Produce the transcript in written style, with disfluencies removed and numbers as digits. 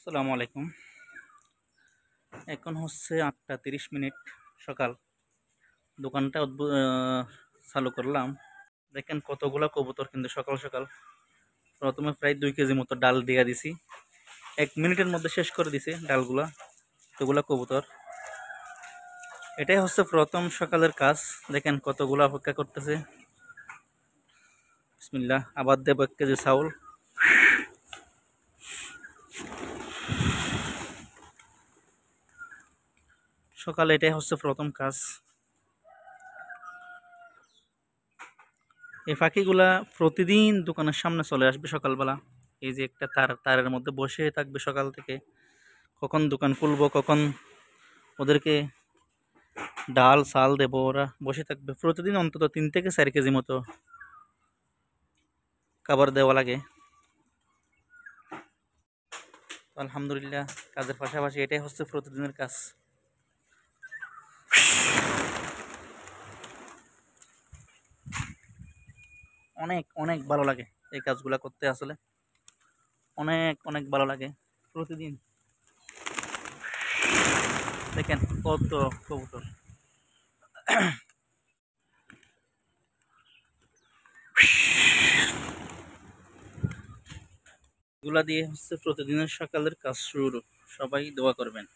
আসসালামু আলাইকুম। এখন হচ্ছে 8:30 সকাল। দোকানটা চালু করলাম। দেখেন কতগুলা কবুতর, কিন্তু সকাল সকাল। প্রথমে প্রায় 2 কেজি মতো ডাল দিয়ে দিছি, 1 মিনিটের মধ্যে শেষ করে দিছি ডালগুলা। এতগুলা কবুতর, এটাই হচ্ছে প্রথম সকালের কাজ। দেখেন কতগুলা অপেক্ষা করতেছে। বিসমিল্লাহ, আবার দেব 1 কেজি চাউল। সকালে এটাই হচ্ছে প্রথম কাজ। এই পাখিগুলা প্রতিদিন দোকানের সামনে চলে আসবে সকালবেলা। এই যে একটা তারের মধ্যে বসে থাকবে সকাল থেকে। কখন দোকান খুলবো, কখন ওদেরকে ডাল চাল দেবো, ওরা বসে থাকবে। প্রতিদিন অন্তত 3 থেকে 4 কেজি মতো খাবার দেওয়া লাগে। আলহামদুলিল্লাহ, কাজের পাশাপাশি এটাই হচ্ছে প্রতিদিনের কাজ। অনেক অনেক ভালো লাগে এই কাজগুলা করতে, আসলে অনেক অনেক ভালো লাগে প্রতিদিন। দেখেন কত কবুতর। এগুলা দিয়ে হচ্ছে প্রতিদিনের সকালের কাজ শুরু। সবাই দোয়া করবেন।